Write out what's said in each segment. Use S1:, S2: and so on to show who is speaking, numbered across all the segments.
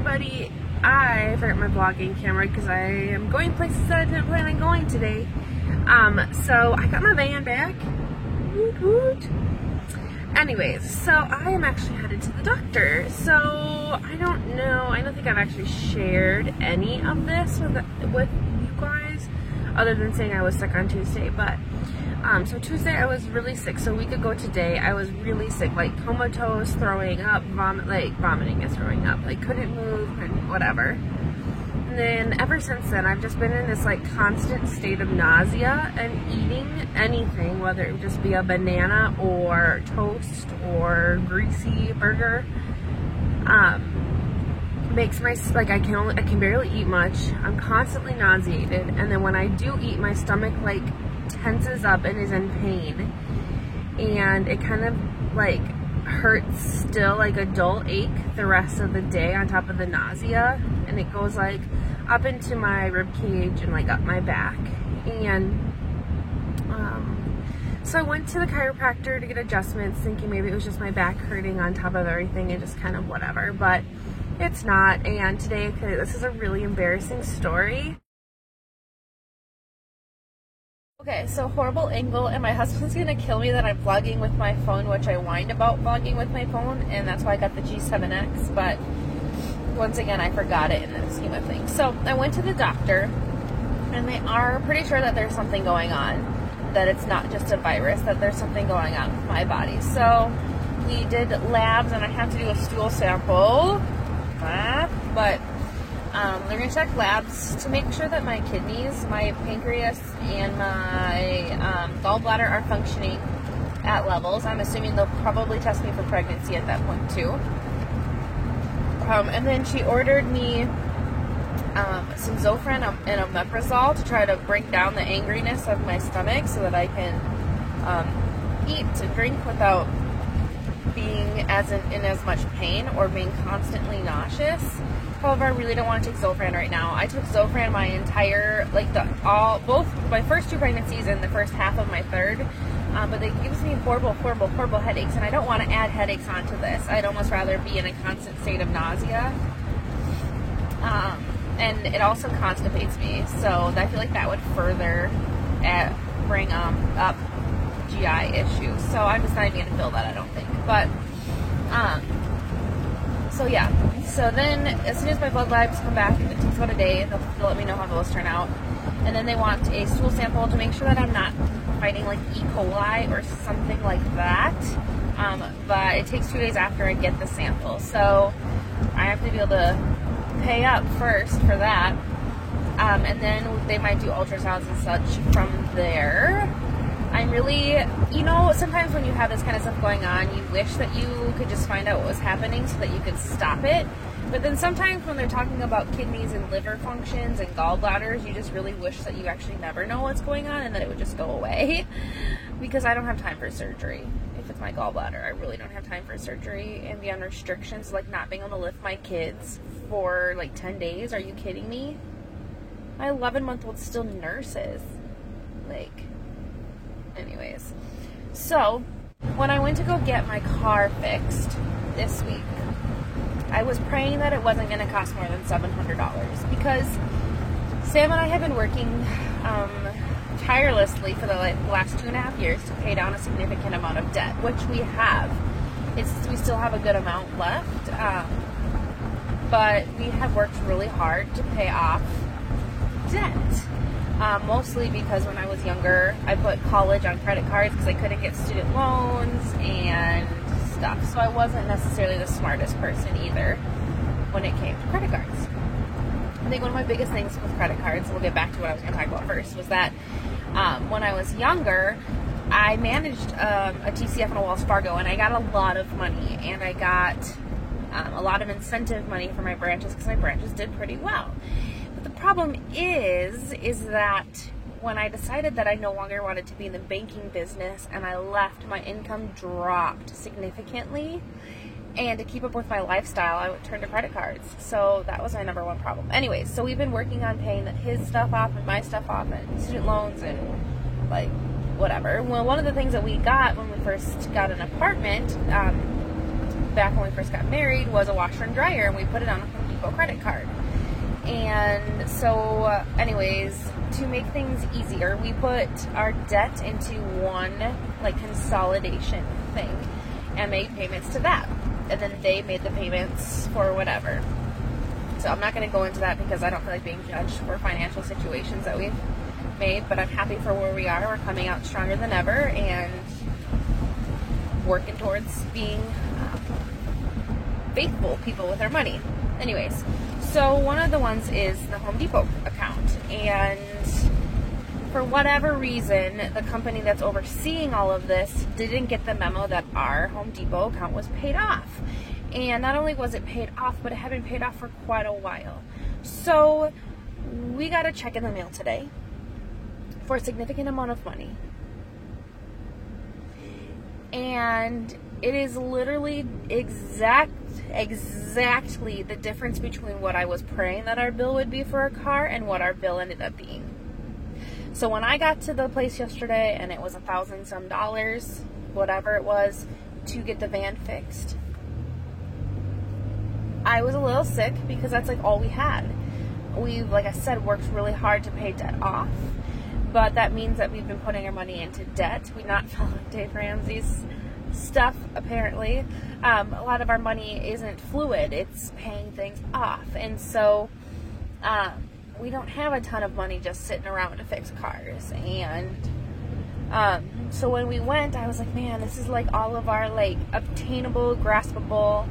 S1: everybody. I forgot my vlogging camera because I am going places that I didn't plan on going today. So I got my van back. Woot woot. Anyways, so I am actually headed to the doctor. So I don't know. I don't think I've actually shared any of this with you guys, other than saying I was sick on Tuesday. But so Tuesday I was really sick. So a week ago today I was really sick, like comatose, throwing up, vomiting is throwing up, like couldn't move and whatever. And then ever since then I've just been in this like constant state of nausea, and eating anything, whether it just be a banana or toast or greasy burger, makes my, like, I can barely eat much. I'm constantly nauseated, and then when I do eat, my stomach like tenses up and is in pain, and it kind of like hurts still, like a dull ache the rest of the day on top of the nausea, and it goes like up into my rib cage and like up my back. And so I went to the chiropractor to get adjustments, thinking maybe it was just my back hurting on top of everything and just kind of whatever, but it's not. And today, this is a really embarrassing story. Okay, so horrible angle, and my husband's gonna kill me that I'm vlogging with my phone, which I whined about vlogging with my phone, and that's why I got the G7X, but once again, I forgot it in the scheme of things. So I went to the doctor, and they are pretty sure that there's something going on, that it's not just a virus, that there's something going on with my body. So we did labs, and I have to do a stool sample, but they're going to check labs to make sure that my kidneys, my pancreas, and my gallbladder are functioning at levels. I'm assuming they'll probably test me for pregnancy at that point too. And then she ordered me some Zofran and omeprazole to try to bring down the angriness of my stomach so that I can eat and drink without being in as much pain or being constantly nauseous. However, I really don't want to take Zofran right now. I took Zofran my entire, both my first two pregnancies and the first half of my third, but it gives me horrible headaches, and I don't want to add headaches onto this. I'd almost rather be in a constant state of nausea, and it also constipates me, so I feel like that would further bring up GI issues. So I'm just not even going to fill that, I don't think. But so yeah, so then as soon as my blood labs come back, it takes about a day, they'll let me know how those turn out. And then they want a stool sample to make sure that I'm not fighting like E. coli or something like that. But it takes 2 days after I get the sample. So I have to be able to pay up first for that. And then they might do ultrasounds and such from there. I'm really, sometimes when you have this kind of stuff going on, you wish that you could just find out what was happening so that you could stop it. But then sometimes when they're talking about kidneys and liver functions and gallbladders, you just really wish that you actually never know what's going on and that it would just go away. Because I don't have time for surgery. If it's my gallbladder, I really don't have time for surgery and be on restrictions, like not being able to lift my kids for like 10 days. Are you kidding me? My 11-month-old still nurses. Anyways, so when I went to go get my car fixed this week, I was praying that it wasn't going to cost more than $700, because Sam and I have been working tirelessly for the last 2.5 years to pay down a significant amount of debt, which we have. We still have a good amount left, but we have worked really hard to pay off debt. Mostly because when I was younger, I put college on credit cards because I couldn't get student loans and stuff. So I wasn't necessarily the smartest person either when it came to credit cards. I think one of my biggest things with credit cards, we'll get back to what I was going to talk about first, was that when I was younger, I managed a TCF and a Wells Fargo, and I got a lot of money, and I got a lot of incentive money for my branches because my branches did pretty well. The problem is that when I decided that I no longer wanted to be in the banking business and I left, my income dropped significantly, and to keep up with my lifestyle, I would turn to credit cards. So that was my number one problem. Anyways, so we've been working on paying his stuff off and my stuff off and student loans and like whatever. Well, one of the things that we got when we first got an apartment, back when we first got married, was a washer and dryer, and we put it on Depot credit card. And so, anyways, to make things easier, we put our debt into one, like, consolidation thing and made payments to that. And then they made the payments for whatever. So I'm not going to go into that because I don't feel like being judged for financial situations that we've made, but I'm happy for where we are. We're coming out stronger than ever and working towards being faithful people with our money. Anyways, so one of the ones is the Home Depot account, and for whatever reason, the company that's overseeing all of this didn't get the memo that our Home Depot account was paid off. And not only was it paid off, but it had been paid off for quite a while. So we got a check in the mail today for a significant amount of money. And it is literally exactly the difference between what I was praying that our bill would be for a car and what our bill ended up being. So when I got to the place yesterday and it was $1,000 some, whatever it was, to get the van fixed, I was a little sick because that's like all we had. We've, like I said, worked really hard to pay debt off. But that means that we've been putting our money into debt. We're not following Dave Ramsey's stuff, apparently. A lot of our money isn't fluid. It's paying things off. And so we don't have a ton of money just sitting around to fix cars. And so when we went, I was like, man, this is like all of our like obtainable, graspable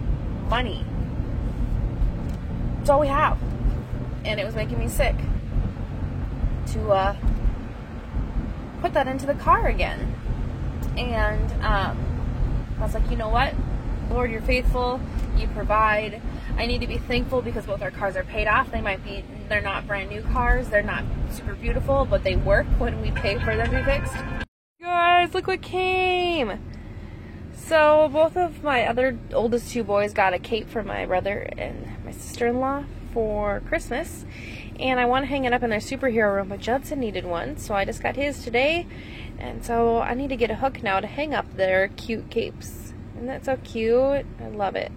S1: money. It's all we have. And it was making me sick to put that into the car again. And I was like, you know what? Lord, you're faithful. You provide. I need to be thankful because both our cars are paid off. They're not brand new cars. They're not super beautiful, but they work when we pay for them to be fixed. Guys, look what came. So both of my other oldest two boys got a cape for my brother and my sister-in-law for Christmas. And I want to hang it up in their superhero room, but Judson needed one, so I just got his today. And so I need to get a hook now to hang up their cute capes. Isn't that so cute? I love it.